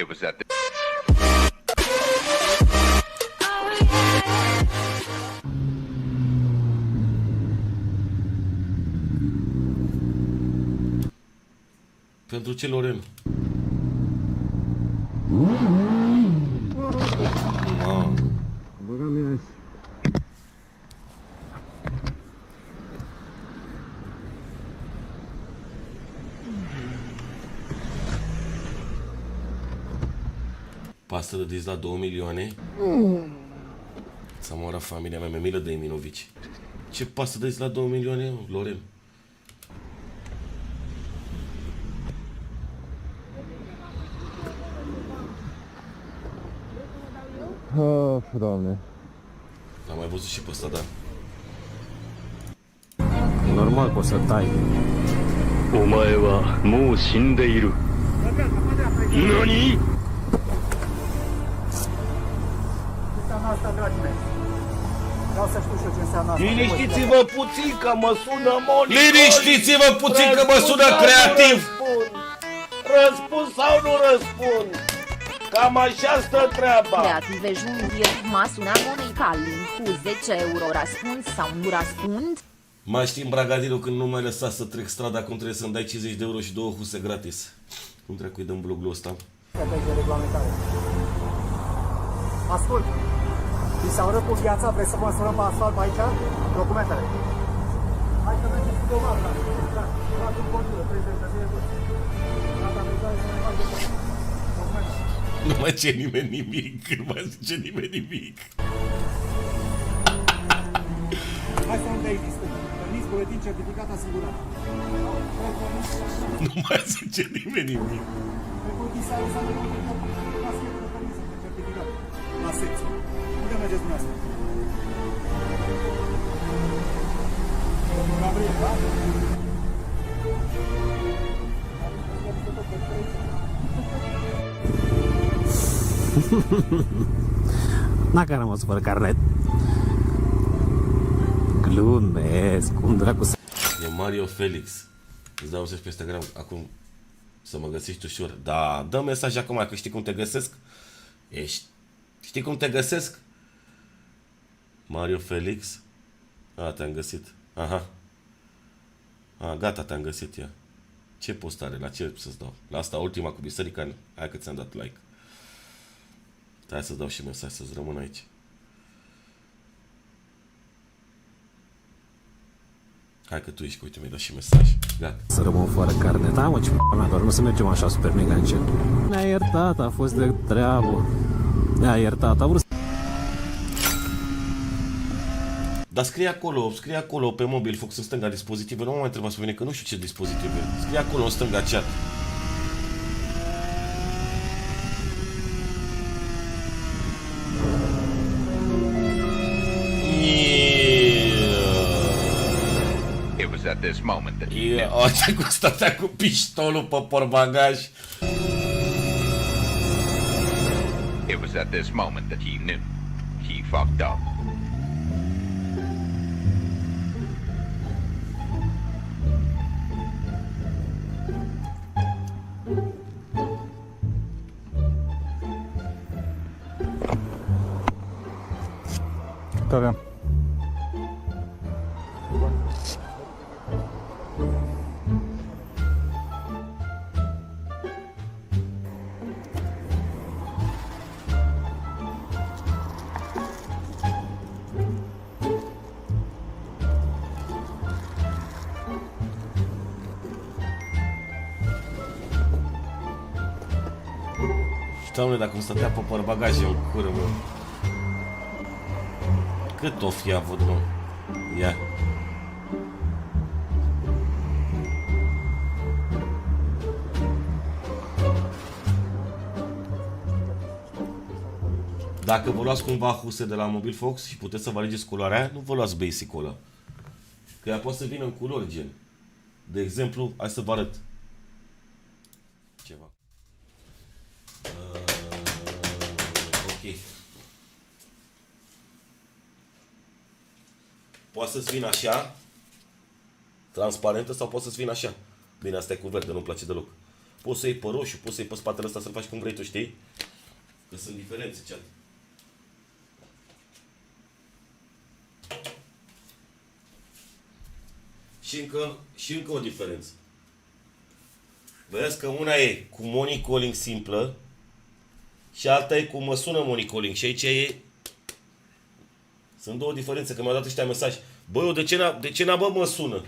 It was at the Pentru ce, Loren? Băga-mi azi. Pastă de dis la 2 milioane. Să moară familia mea, mi-e milă de Eminovici. Ce pastă de dis la 2 milioane, Loren? Of, Doamne. L-am mai văzut și pe ăsta, da. Normal poți să tai. お前はもう死んでいる。何？ Înseamnă asta, dragii mei. Vreau să știu și eu ce înseamnă asta. Liniștiți-vă puțin că mă sună Monica. Liniștiți-vă puțin că mă sună creativ! Răspund sau nu răspund? Cam așa stă treaba. Creative Jundier, m-a sunat Monica Lin cu 10 euro, răspund sau nu răspund? Mai știi în Bragadilo când nu mai lăsa să trec strada, acum trebuie să-mi dai 50 de euro și 2 huse gratis. Cum trebuie să-i dăm blogul ăsta? Strategie reglementare. Ascult. Vi s-au răput viața, vreți să măsurăm pe asfalt pe aici? Documentele. Hai că mergem cu domnul, da. Da, luați un contură, 30 de zile. Gata, vreți să mai facem documente. Nu mai ce nimeni nimic, nu mai zice nimeni nimic. Hai să nu te există. Permis, buletin, certificat, asigurat. Nu mai zice nimeni nimic. Recordisarea s-a recompletat. Paschetul de permis, certificat. La secție. Unde mergeți dumneavoastră? Domnul Gabriel, da? N-a rămas fără carnet. Glumesc, cum dracu să... E Mario Felix. Îți dau mesaj pe Instagram acum să mă găsești ușor. Da, dă mesaj acum că știi cum te găsesc. Știi cum te găsesc? Mario Felix. A, te-am găsit. Aha. A, gata, te-am găsit ea. Ce postare? La ce să-ți dau? La asta, ultima cu biserica? Hai că ți-am dat like. Hai să dau și mesaj să-ți rămân aici. Hai că tu ești, uite, mi-ai dat și mesaj. Gata. Să rămân fără carnet. Da, mă, ce p***a mea, doar nu să mergem așa super mega încet. Ne-a iertat, a fost de treabă. Ne-a iertat, a vrut să... Dar scrie acolo pe mobil, Fox în stânga dispozitive. Nu mă mai întreba să vine, că nu știu ce dispozitive. Scrie acolo în stânga chat. it was at this moment that he knew. Așa cum stătea cu pistolul pe portbagaj. It was at this moment that he knew. He fucked up. Tare. Doamne, dacă îmi stătea pe portbagaje în cură, mă. Cât o fi avut, mă? Ia. Dacă vă luați cumva huse de la Mobil Fox și puteți să vă alegeți culoarea, nu vă luați basic-ul ăla. Că ea poate să vină în culori, gen. De exemplu, hai să vă arăt ceva. Ok. Poate să-ți vină așa, transparentă, sau poate să-ți vină așa. Bine, asta e cu verde, nu-mi place deloc. Poți să iei pe roșu, poți să iei pe spatele ăsta să-l faci cum vrei tu, știi? Că sunt diferențe, chat. Și încă o diferență. Vedeți că una e cu money calling simplă și alta e cu mă sună money calling. Și aici e... Sunt două diferențe, că mi-au dat ăștia mesaj. Bă, eu de ce n-a bă mă sună?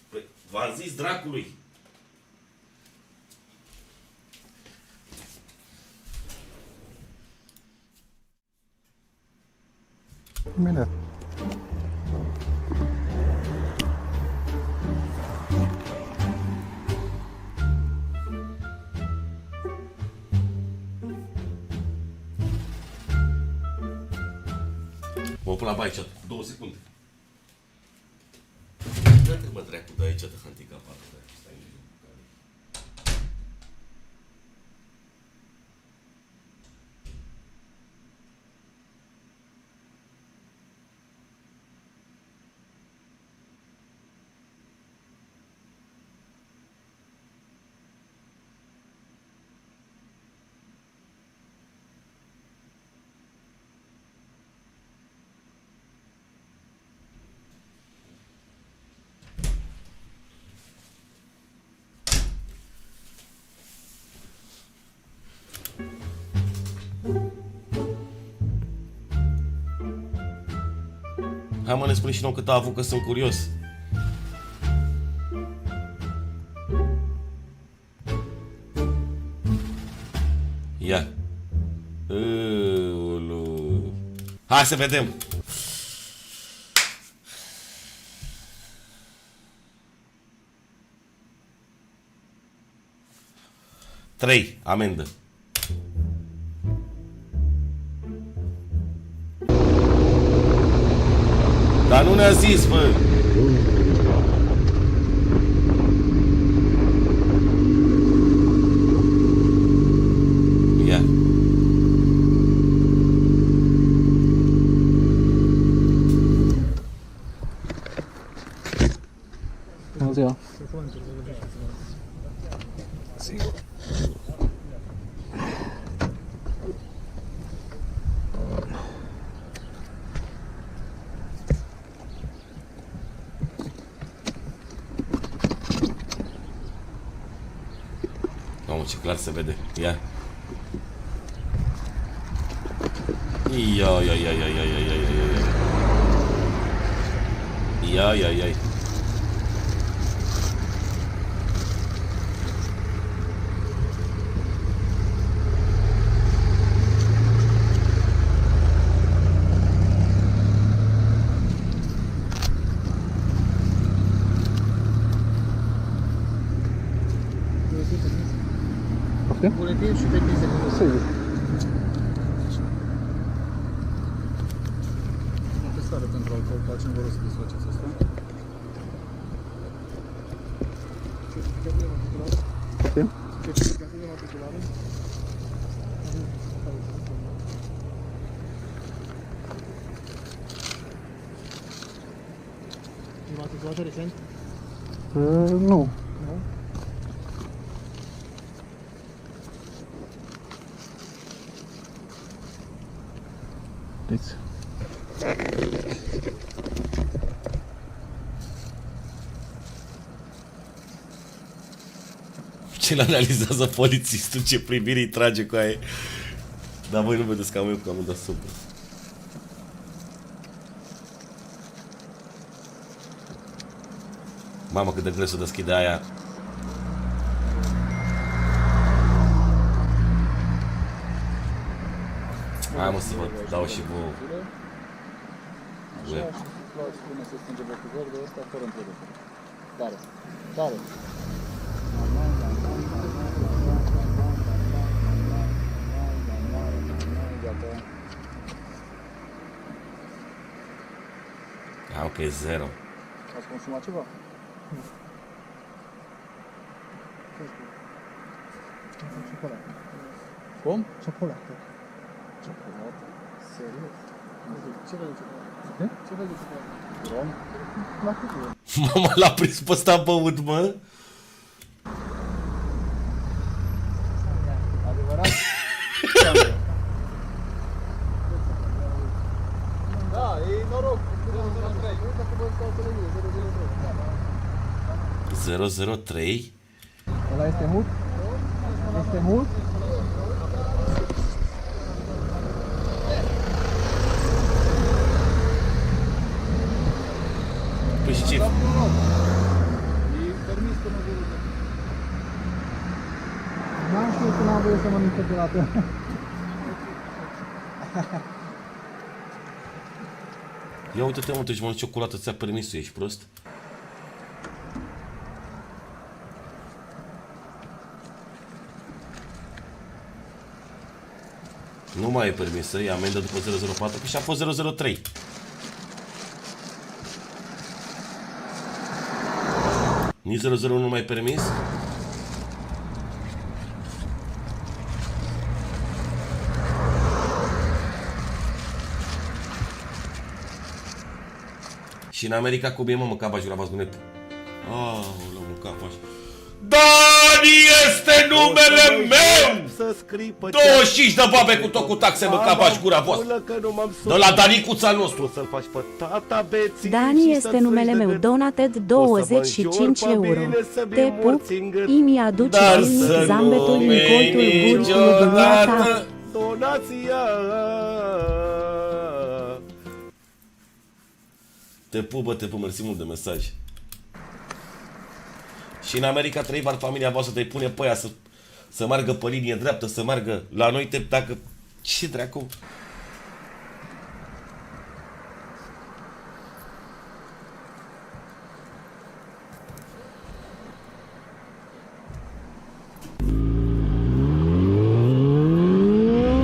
Păi, v-am zis dracului. Bine. Mă pun la baie, chat. 2 secunde. Dă-te mă dracu de aici de handicapat. Stai în mijlocul care. Hai mă, ne spune și nouă cât a avut, că sunt curios. Ia. Hai să vedem. Trei, amendă. Dar nu ne-a zis, bă. Ia. Bună ziua. Mamă, ce clar se vede. Ia. Ia, ia, ia, ia, ia, ia, ia, ia, ia, ia, ia, ia. Buletin și pe 10 secunde. Sigur. Testare pentru alcool, pe altcineva vă rog să desfaceți asta. Certificatul de matriculare? Știm? Certificatul de matriculare? Imatriculată recent? Nu. Nu? Deci. Ce-l analizează polițistul, ce privire îi trage cu aia. Dar voi nu vedeți că am eu, că am dat supra. Mamă, cât de greu să deschide aia. Hai mă să vă dau și vouă. Așa, și luați până se strânge blocul verde ăsta, fără întrebări. Tare, tare. Gata. Ok, 0. Ați consumat ceva? Nu. Ciocolată. Cum? Ciocolată. Ciocolată? Serios? Ce fel de ciocolată? Ce fel de ciocolată? Rom? La cât e? Mama l-a prins pe ăsta băut, mă. 003. Ăla este mult? Este mult? Păi și ce? N-am știut că n-am voie să mănânc ciocolată. Ia uite-te, mă, tu ești mănânci ciocolată, ți-a permis, ești prost? Nu mai e permis să iei amendă după 004, că și-a fost 003. Nici 001 nu mai e permis? Și în America cum e, mă, capaci, gura, v-ați gândit? Aoleu, mă, capaci. Dani este numele meu! Să scrii pe 25 de babe cu tot cu taxe, mă, capaci, gura voastră. De la Danicuța al nostru. Să-l faci pe tata beții. Dani este numele meu, donated 25 euro. Te pup, îmi aduce Dar zilnic să zambetul nu în colțul guricului dumneata. Donația. Te pup, mersi mult de mesaj. Și în America Trăivar, familia voastră te pune pe aia să meargă pe linie dreaptă, să meargă la noi, dacă... Ce dracu?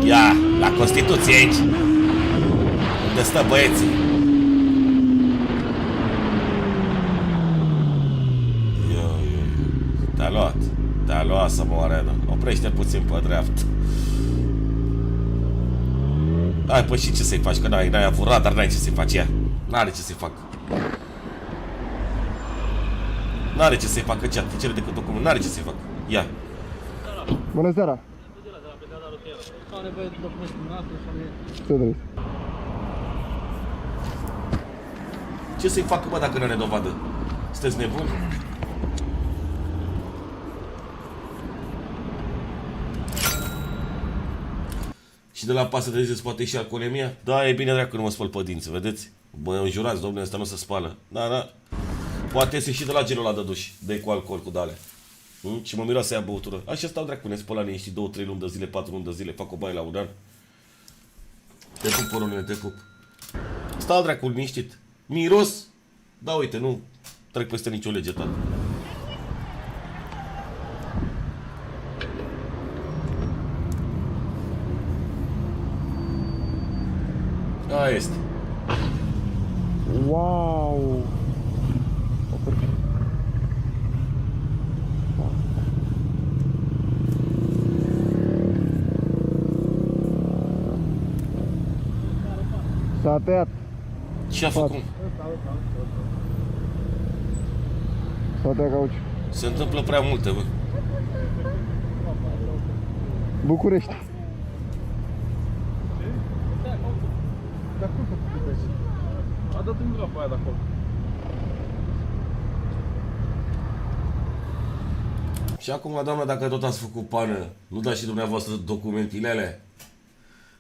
Ia, la Constituție aici. Unde stă băieții. Te-a luat să mă oară. Oprește puțin pe dreapta. Ai, păi și ce să-i faci? Că n-ai avut radar, n-ai ce să-i faci ea. N-are ce să-i fac. N-are ce să-i facă cea, te cere decât document. N-are ce să-i fac. Ia. Bună seara! Ce să-i facă, bă, dacă nu are dovadă? Sunteți nebuni? Și de la pasă de zi se poate ieși alcoolemia? Da, e bine, dracu, nu mă spăl pe dinți, vedeți? Bă, înjurați, domnule, ăsta nu se spală. Da. Poate se și de la genul ăla de duș, de cu alcool, cu dale. Și mă miroase ea băutură. Așa stau, dracu, ne spăla liniștit 2-3 luni de zile, 4 luni de zile, fac o baie la un an. Te pup, porunile, te pup. Stau, dracu, liniștit. Miros? Da, uite, nu trec peste nicio lege, tată. Aia este. Wow! S-a tăiat. Ce a făcut? S-a tăiat cauciu. Se întâmplă prea multe, bă. București. A dat în groapa aia de acolo. Și acum, doamna, dacă tot ați făcut pană, nu dați și dumneavoastră documentilele?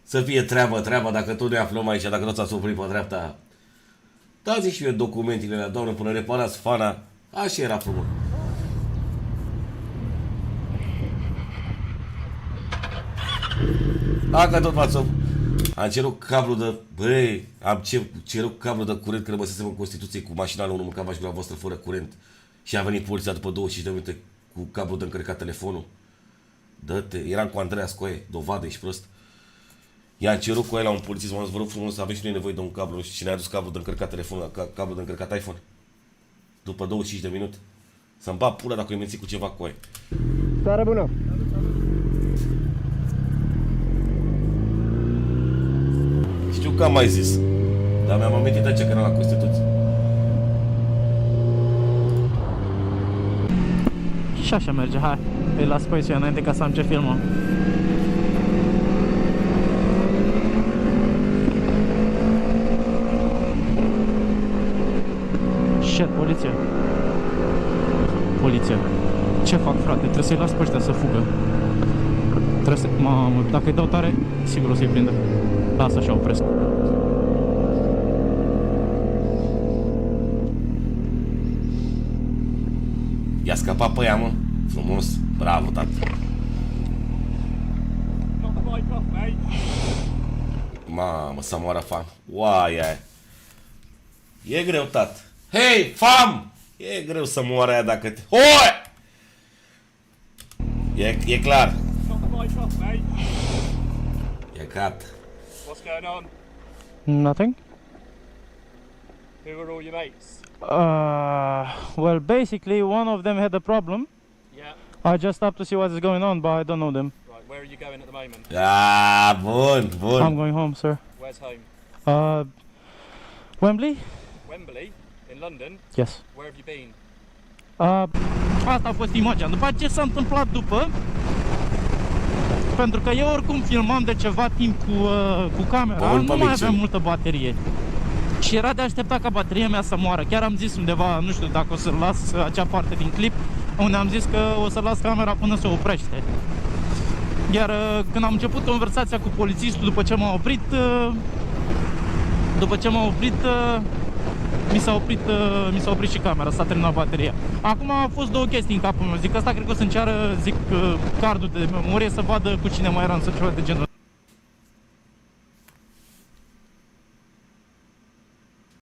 Să fie treaba, dacă tot ne aflăm aici, dacă tot ați oprit pe dreapta. Dați și eu documentilele, doamnă, până reparați fana. Așa era frumos. Dacă tot v-ați oprit. Am cerut cablu de... Băi, am cerut cablu de curent, că rămăsesem în Constituție cu mașina la unul, mâncam la voastră fără curent. Și a venit poliția după 25 de minute cu cablu de încărcat telefonul. Dă-te, eram cu Andreea Scoie, dovadă, ești prost. I-am cerut cu el la un polițist, m-am zis, vă rog frumos, avem și noi nevoie de un cablu, nu știu cine a adus cablu de încărcat telefonul, cablu de încărcat iPhone. După 25 de minute. Să-mi bat pula dacă îi menții cu ceva cu aia. Seară bună! Știu că am mai zis, dar mi-am amintit aici că era la Constituție. Și așa merge, hai, îi las pe aici înainte ca să am ce filmă. Shit, poliție. poliție. Ce fac, frate? Trebuie să-i las pe ăștia să fugă. Trebuie să... Mamă, dacă îi dau tare, sigur o să-i prindă. Lasă așa, opresc. I-a scăpat pe ea, mă. Frumos. Bravo, tată. Mamă, să moară fam. Uai. E greu, tată. Hei, fam! E greu să moară aia dacă te... Hoi! E clar. E gata. What's going on? Nothing? Who are all your mates? Well, basically, one of them had a problem. Yeah. I just stopped to see what is going on, but I don't know them. Right, where are you going at the moment? Ah, bun, bun. I'm going home, sir. Where's home? Wembley? Wembley? In London? Yes. Where have you been? Asta a fost imaginea. După ce s-a întâmplat după, pentru că eu oricum filmam de ceva timp cu camera, Bun, nu mai aveam multă baterie. Și era de așteptat ca bateria mea să moară. Chiar am zis undeva, nu știu dacă o să las acea parte din clip, unde am zis că o să las camera până se oprește. Iar când am început conversația cu polițistul, după ce m-a oprit, mi s-a oprit și camera, s-a terminat bateria. Acum a fost două chestii în capul meu. Zic, asta cred că o să înceară, cardul de memorie să vadă cu cine mai eram sau ceva de genul.